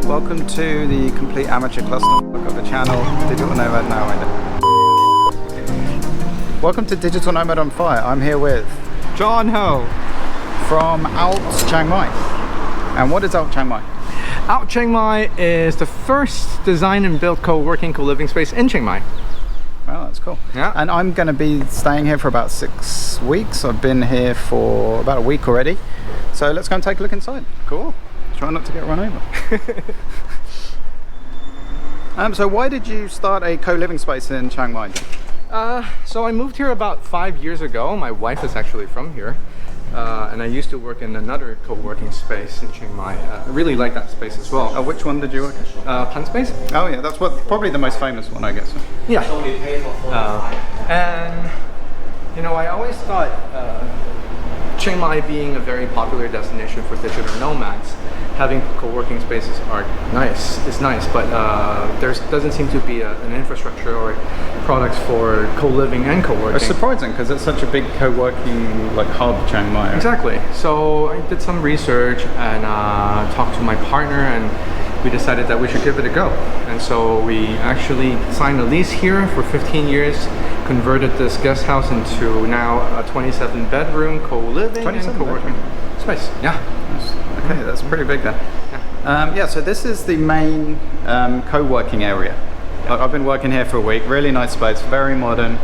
Welcome to the complete amateur cluster of the channel, Digital Nomad now. Welcome to Digital Nomad on Fire. I'm here with John Ho from Alt Chiang Mai. And what is Alt Chiang Mai? Alt Chiang Mai is the first design and built co-working, co-living space in Chiang Mai. Well, that's cool. Yeah. And I'm going to be staying here for about 6 weeks. I've been here for about a week already. So let's go and take a look inside. Cool. Try not to get run over. So why did you start a co-living space in Chiang Mai? So I moved here about 5 years ago. My wife is actually from here. And I used to work in another co-working space in Chiang Mai. I really like that space as well. Which one did you work in? Pan Space? Oh yeah, that's probably the most famous one, I guess. Yeah. And you know, I always thought Chiang Mai being a very popular destination for digital nomads, having co-working spaces is nice, but there doesn't seem to be an infrastructure or products for co-living and co-working. It's surprising because it's such a big co-working hub, Chiang Mai. Exactly. So I did some research and talked to my partner, and we decided that we should give it a go. And so we actually signed a lease here for 15 years, converted this guest house into now a 27-bedroom co-living and co-working space. Yeah. Okay, that's pretty big then. Yeah, so this is the main co-working area. I've been working here for a week. Really nice space, very modern.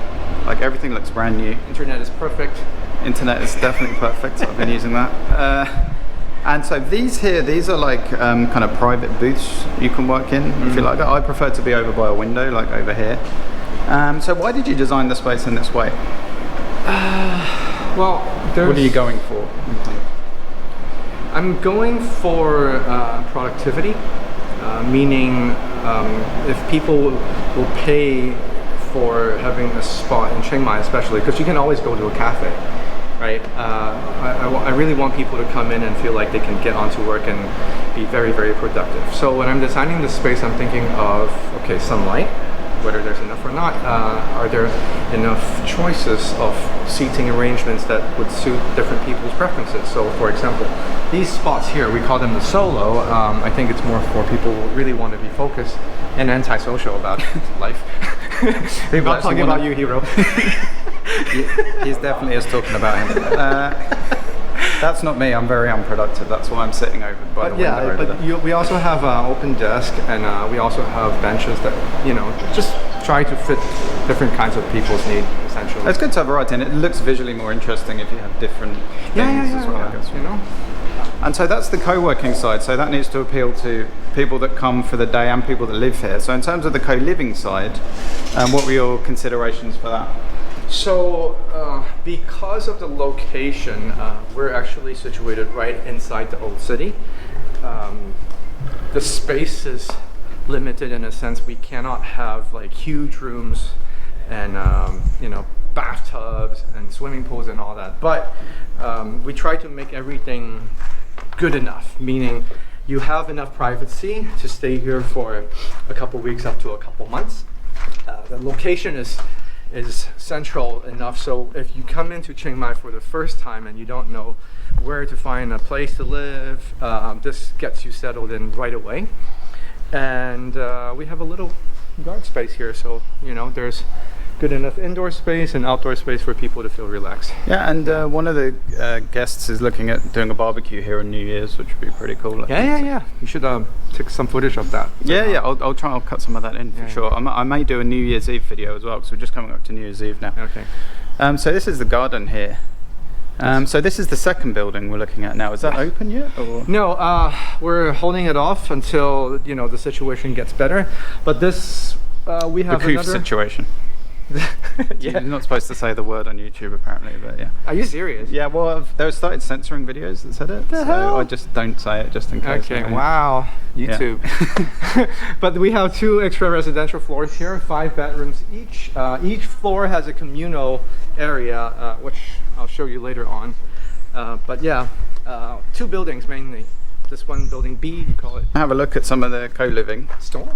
Like everything looks brand new. Internet is perfect. Internet is definitely perfect. I've been using that. And so these are like kind of private booths you can work in, if you like. I prefer to be over by a window, like over here. So why did you design the space in this way? Well, what are you going for? I'm going for productivity, meaning if people will pay for having a spot in Chiang Mai, especially because you can always go to a cafe, right? I really want people to come in and feel like they can get onto work and be very, very productive. So when I'm designing this space, I'm thinking of, okay, sunlight, whether there's enough or not. Are there enough choices of seating arrangements that would suit different people's preferences? So for example, these spots here, we call them the solo. I think it's more for people who really want to be focused and antisocial about life. I'm not talking about you, hero. He's definitely is talking about him. That's not me. I'm very unproductive. That's why I'm sitting over by the window over there. We also have an open desk, and we also have benches that, you know, just try to fit different kinds of people's needs, essentially. It's good to have variety, and it looks visually more interesting if you have different things as well, I guess. You know? And so that's the co-working side. So that needs to appeal to people that come for the day and people that live here. So in terms of the co-living side, what were your considerations for that? So because of the location, we're actually situated right inside the old city. The space is limited in a sense. We cannot have like huge rooms and you know, bathtubs and swimming pools and all that, but we try to make everything good enough, meaning you have enough privacy to stay here for a couple weeks up to a couple months. The location is central enough, so if you come into Chiang Mai for the first time and you don't know where to find a place to live, this gets you settled in right away. And we have a little yard space here, so you know, there's good enough indoor space and outdoor space for people to feel relaxed. Yeah, and one of the guests is looking at doing a barbecue here on New Year's, which would be pretty cool. Yeah. You should take some footage of that. Yeah. I'll cut some of that in for sure. I may do a New Year's Eve video as well, because we're just coming up to New Year's Eve now. Okay. So this is the garden here. So this is the second building we're looking at now. Is that open yet? Or? No, we're holding it off until, you know, the situation gets better. But this we have another situation. Yeah. You're not supposed to say the word on YouTube apparently, but yeah. Are you serious? Yeah, well, they've started censoring videos that said it, so hell? I just don't say it just in case. Okay, wow, YouTube. Yeah. But we have 2 extra residential floors here, 5 bedrooms each. Each floor has a communal area, which I'll show you later on. But yeah, 2 buildings mainly. This one, building B, you call it. Have a look at some of the co-living. Store.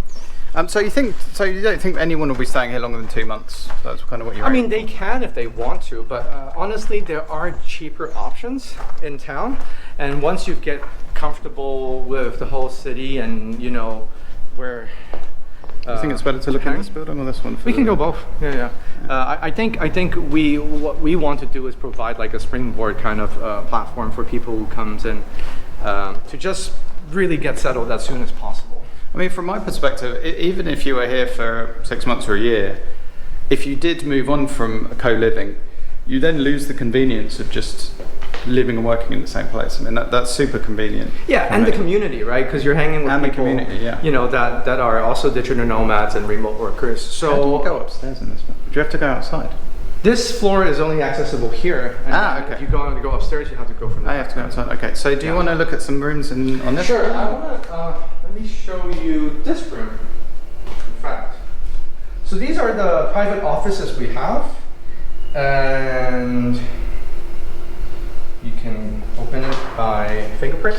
So you don't think anyone will be staying here longer than 2 months? That's kind of what you're. I mean, they can if they want to, but honestly, there are cheaper options in town. And once you get comfortable with the whole city, and you know where. I think it's better to look at this building or this one. We can go both. Yeah. I think what we want to do is provide like a springboard kind of platform for people who comes in to just really get settled as soon as possible. I mean, from my perspective, even if you were here for 6 months or a year, if you did move on from a co-living, you then lose the convenience of just living and working in the same place. I mean, that's super convenient. Yeah, and the community, right? Because you're hanging with people, the community, yeah. You know, that are also digital nomads and remote workers. So how do you go upstairs in this one? Do you have to go outside? This floor is only accessible here. And okay. If you want to go upstairs, you have to go from there. I have to go outside. Okay. So do you want to look at some rooms on this? Sure. I want to let me show you this room. In fact, so these are the private offices we have, and you can open it by fingerprint.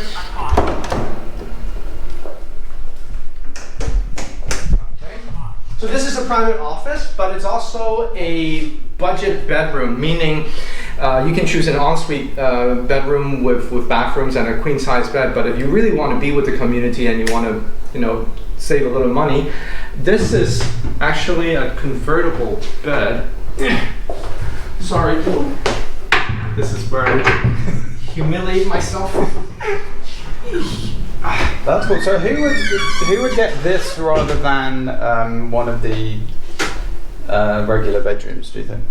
Okay. So this is a private office, but it's also a budget bedroom, meaning you can choose an ensuite bedroom with bathrooms and a queen size bed. But if you really want to be with the community and you want to, you know, save a little money, this is actually a convertible bed. Sorry. This is where I humiliate myself. That's cool. So who would get this rather than one of the regular bedrooms, do you think?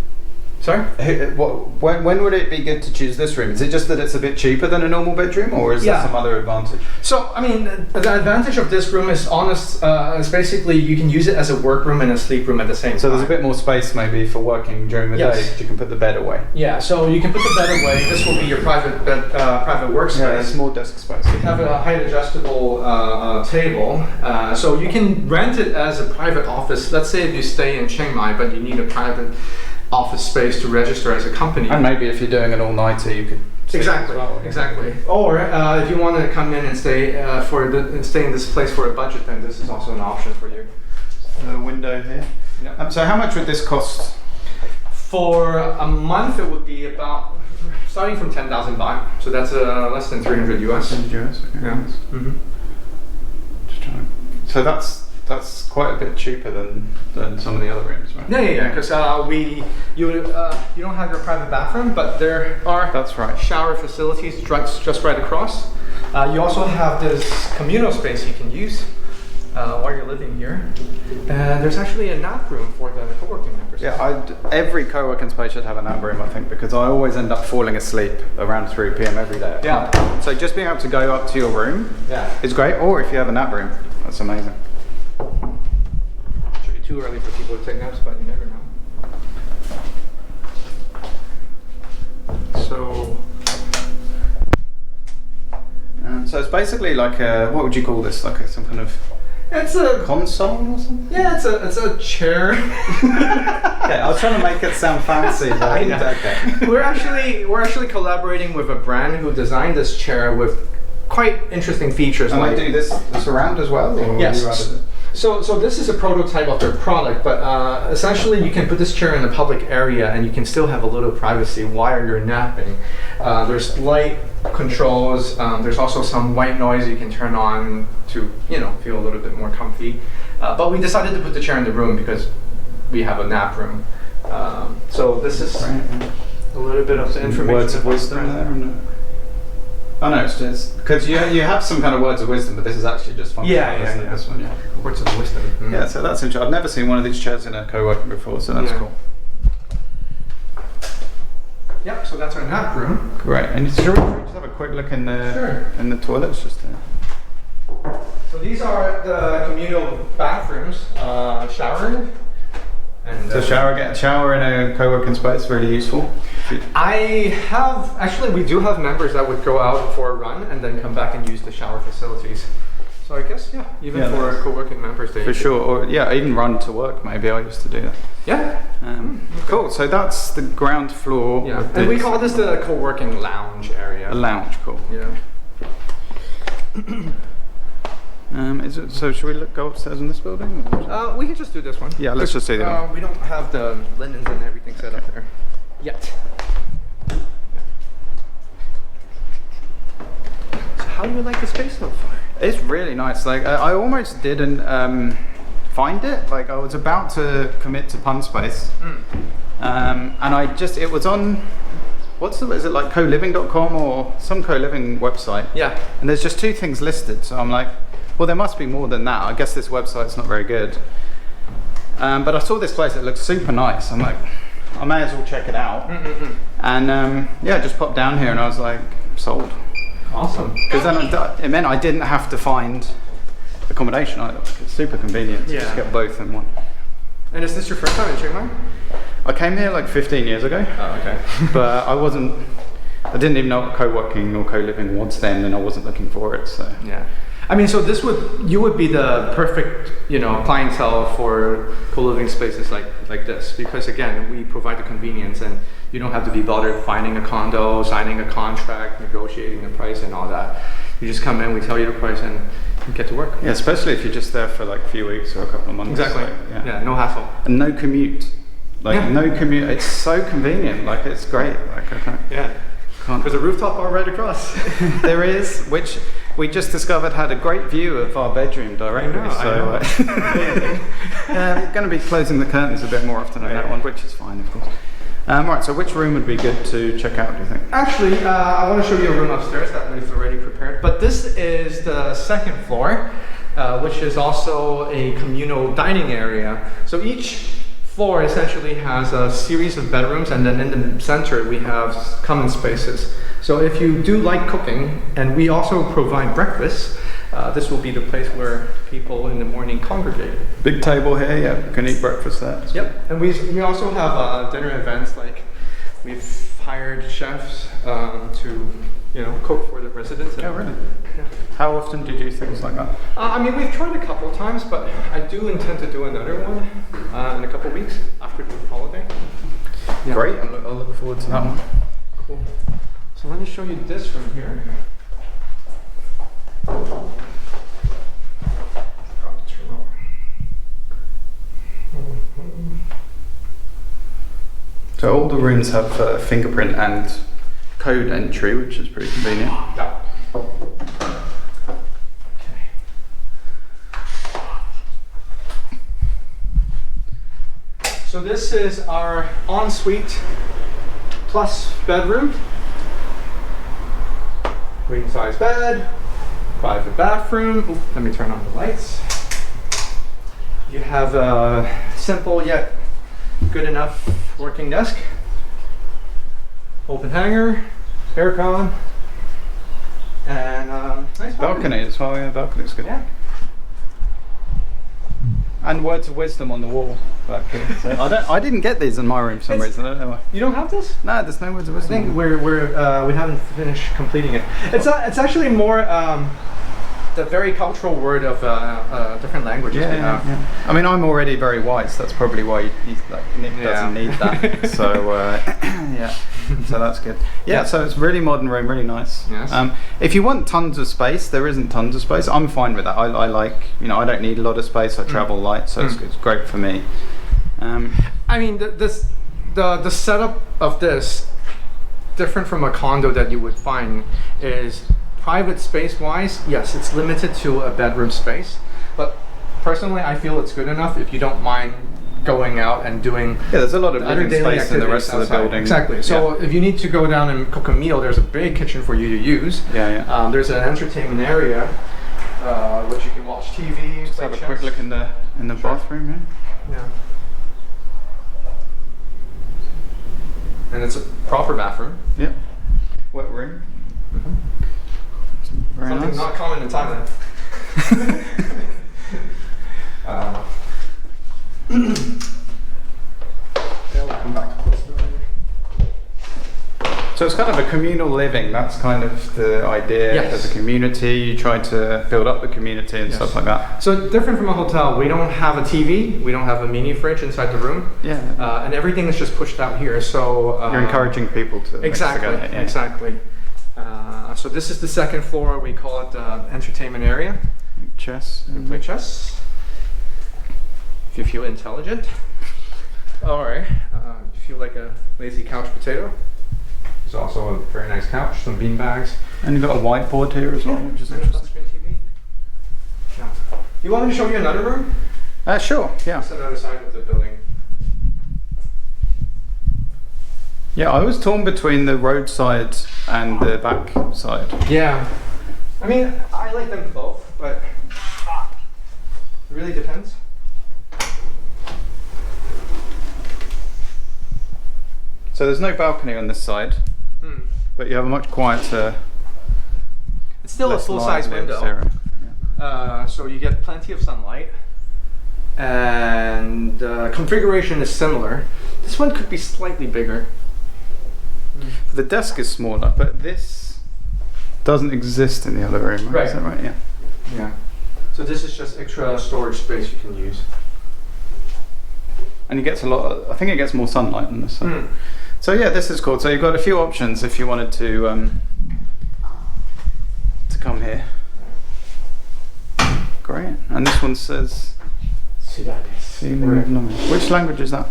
Sorry? When would it be good to choose this room? Is it just that it's a bit cheaper than a normal bedroom, or is there some other advantage? So, I mean, the advantage of this room is is basically you can use it as a workroom and a sleep room at the same time. So there's a bit more space maybe for working during the day, because you can put the bed away. Yeah, so you can put the bed away. This will be your private bed, private workspace. Yeah, it's more desk space. You have a height adjustable table, so you can rent it as a private office. Let's say if you stay in Chiang Mai, but you need a private office space to register as a company. And maybe if you're doing an all-nighter, you could exactly. Or if you want to come in and stay stay in this place for a budget, then this is also an option for you. The window here. Yeah. So how much would this cost? For a month, it would be about starting from 10,000 baht. So that's less than 300 US. 300 US. Okay. Yeah. Mm-hmm. Just trying. So that's quite a bit cheaper than some of the other rooms, right? Yeah. Because you don't have your private bathroom, but there are shower facilities just right across. You also have this communal space you can use while you're living here. And there's actually a nap room for the co-working members. Yeah, every co-working space should have a nap room, I think, because I always end up falling asleep around 3 p.m. every day. Yeah. So just being able to go up to your room is great, or if you have a nap room, that's amazing. Should be too early for people to take naps, but you never know. So it's basically like what would you call this? Like some kind of it's a console or something? Yeah, it's a chair. Yeah, I was trying to make it sound fancy, but I know. Okay. We're actually collaborating with a brand who designed this chair with quite interesting features. And they do this around as well? Or yes. So this is a prototype of their product, but essentially you can put this chair in a public area and you can still have a little privacy while you're napping. There's light controls. There's also some white noise you can turn on to feel a little bit more comfy. But we decided to put the chair in the room because we have a nap room. So this is a little bit of the information. Words of wisdom there? Or no? Oh no, it's just because you have some kind of words of wisdom, but this is actually just functional. Yeah. This one, words of wisdom. Mm-hmm. Yeah, so that's interesting. I've never seen one of these chairs in a co-working before, so that's cool. Yep. So that's our nap room. Great. And should we just have a quick look in the toilets, just there? So these are the communal bathrooms, shower. And, so get a shower in a co-working space, really useful. We do have members that would go out for a run and then come back and use the shower facilities. So I guess, even for co-working members. For sure, or even run to work, maybe. I used to do that. Yeah. Cool, so that's the ground floor. Yeah, and we call this the co-working lounge area. A lounge, cool. Yeah. So should we go upstairs in this building? We can just do this one. Yeah, let's just see that one. We don't have the linens and everything set up there yet. So how do you like the space so far? It's really nice. Like I almost didn't find it. Like I was about to commit to Pun Space, and it was on. Is it like coliving.com or some co-living website? Yeah. And there's just 2 things listed. So I'm like, well, there must be more than that. I guess this website's not very good. But I saw this place. It looked super nice. I'm like, I may as well check it out. And yeah, just popped down here and I was like, sold. Awesome. Because then it meant I didn't have to find accommodation either. It's super convenient to just get both in one. And is this your first time in Chiang Mai? I came here like 15 years ago. Oh, okay. But I didn't even know what co-working or co-living was then, and I wasn't looking for it. So yeah. I mean, so you would be the perfect, clientele for co-living spaces like this, because again, we provide the convenience and you don't have to be bothered finding a condo, signing a contract, negotiating the price and all that. You just come in, we tell you the price and you get to work. Yeah, especially if you're just there for like a few weeks or a couple of months. Exactly. So, yeah, no hassle. And no commute. No commute. It's so convenient. Like it's great. Like I can't. Yeah. There's a rooftop bar right across. There is, which we just discovered had a great view of our bedroom directly. I know. We're going to be closing the curtains a bit more often on that one, which is fine, of course. Right, so which room would be good to check out, do you think? Actually, I want to show you a room upstairs that we've already prepared. But this is the second floor, which is also a communal dining area. So each floor essentially has a series of bedrooms, and then in the center we have common spaces. So if you do like cooking, and we also provide breakfast, this will be the place where people in the morning congregate. Big table here, yeah, you can eat breakfast there. Yep, and we also have dinner events, like we've hired chefs to cook for the residents. Oh, really? Yeah. How often do you do things like that? I mean, we've tried a couple times, but I do intend to do another one in a couple weeks after the holiday. Yeah. Great, I'll look forward to that one. Cool. So let me show you this from here. So all the rooms have fingerprint and code entry, which is pretty convenient. Yeah. So this is our ensuite plus bedroom. Queen size bed, private bathroom. Ooh, let me turn on the lights. You have a simple yet good enough working desk. Open hanger, aircon, and nice balcony as well. Yeah, balcony's good. Yeah. And words of wisdom on the wall back here. So I didn't get these in my room for some reason. I don't know why. You don't have this? No, there's no words of I wisdom. think we haven't finished completing it. It's actually more the very cultural word of different languages. Yeah. I mean, I'm already very white, so that's probably why Nick doesn't need that. So yeah, so that's good. Yeah, so it's really modern room, really nice. Yes. If you want tons of space, there isn't tons of space. I'm fine with that. I like, I don't need a lot of space. I travel light, so it's great for me. I mean, the setup of this, different from a condo that you would find, is private space wise, yes, it's limited to a bedroom space, but personally I feel it's good enough if you don't mind going out and doing there's a lot of living space in the rest of the building. Exactly. So if you need to go down and cook a meal, there's a big kitchen for you to use. There's an entertainment area which you can watch TV. Just have a quick look in the bathroom. Yeah. And it's a proper bathroom. Yeah. Wet room. Very Something nice. not common in Thailand. We'll come back to this. So it's kind of a communal living. That's kind of the idea. Yes. As a community, you try to build up the community and stuff like that. So different from a hotel, we don't have a TV, we don't have a mini fridge inside the room. Yeah. And everything is just pushed out here. So you're encouraging people to exactly, mix together. Yeah. Exactly. So this is the second floor. We call it the entertainment area. Chess. You can play chess if you feel intelligent. Or you feel like a lazy couch potato. There's also a very nice couch, some bean bags. And you've got a whiteboard here as well, which is interesting. Touchscreen TV. Yeah. You want me to show you another room? Sure, yeah. That's another side of the building. Yeah, I was torn between the roadside and the back side. Yeah. I mean, I like them both, but it really depends. So there's no balcony on this side, but you have a much quieter. It's still a full-size window, so you get plenty of sunlight, and configuration is similar. This one could be slightly bigger. The desk is smaller, but this doesn't exist in the other room, right? Is that right? Yeah. Yeah. So this is just extra storage space you can use. And it gets a lot. I think it gets more sunlight on this side. So yeah, this is cool. So you've got a few options if you wanted to come here. Great. And this one says. Which language is that?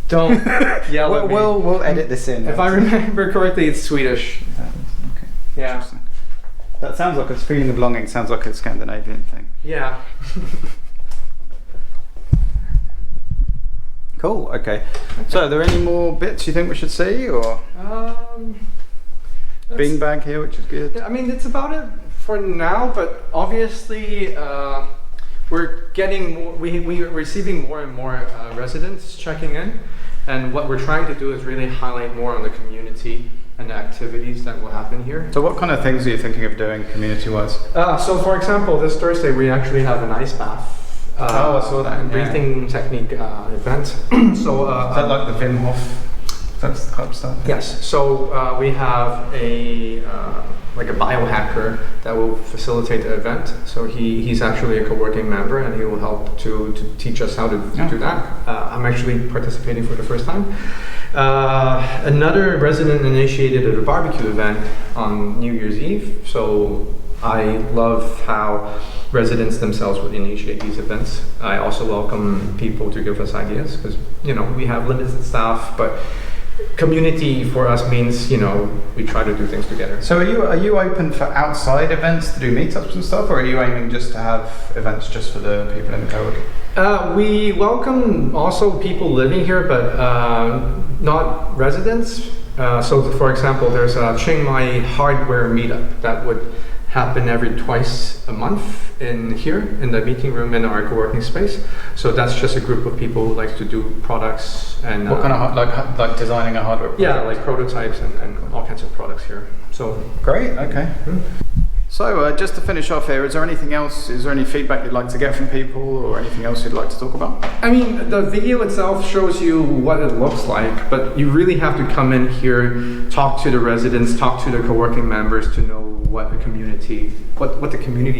Don't yell at me. We'll edit this in. If I remember correctly, it's Swedish. Okay. Yeah. That sounds like it's feeling of belonging. Sounds like a Scandinavian thing. Yeah. Cool. Okay. So, are there any more bits you think we should see, or beanbag here, which is good? I mean, it's about it for now. But obviously, we're getting more. We're receiving more and more residents checking in, and what we're trying to do is really highlight more on the community and the activities that will happen here. So what kind of things are you thinking of doing community-wise? So for example, this Thursday we actually have an ice bath. I saw that. Breathing technique event. So is that like the Wim Hof? That's the type of stuff. Yes. So we have a like a biohacker that will facilitate the event. So he's actually a co-working member, and he will help to teach us how to do that. I'm actually participating for the first time. Another resident initiated a barbecue event on New Year's Eve. So I love how residents themselves would initiate these events. I also welcome people to give us ideas, because we have limited staff, but community for us means we try to do things together. So are you open for outside events to do meetups and stuff, or are you aiming just to have events just for the people in the co-working? We welcome also people living here, but not residents. So for example, there's a Chiang Mai hardware meetup that would happen every twice a month in the meeting room in our co-working space. So that's just a group of people who like to do products and what kind of like designing a hardware product? Yeah, like prototypes and all kinds of products here. So great. Okay. So just to finish off here, is there anything else? Is there any feedback you'd like to get from people, or anything else you'd like to talk about? I mean, the video itself shows you what it looks like, but you really have to come in here, talk to the residents, talk to the co-working members to know what the community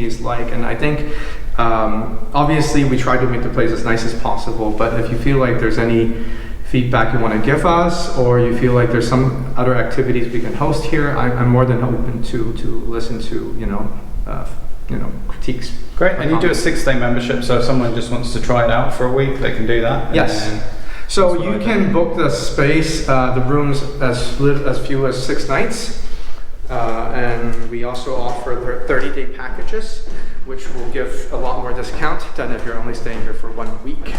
is like. And I think obviously we try to make the place as nice as possible, but if you feel like there's any feedback you want to give us, or you feel like there's some other activities we can host here, I'm more than open to listen to critiques. Great. And you do a 6-day membership, so if someone just wants to try it out for a week, they can do that? Yes. So you can book the space, the rooms as few as 6 nights. And we also offer 30-day packages, which will give a lot more discount than if you're only staying here for 1 week.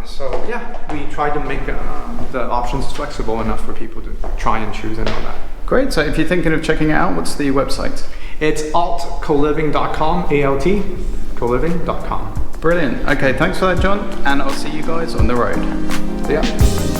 So yeah, we try to make the options flexible enough for people to try and choose and all that. Great. So if you're thinking of checking it out, what's the website? It's altcoliving.com, ALT, coliving.com. Brilliant. Okay, thanks for that, John, and I'll see you guys on the road. See ya.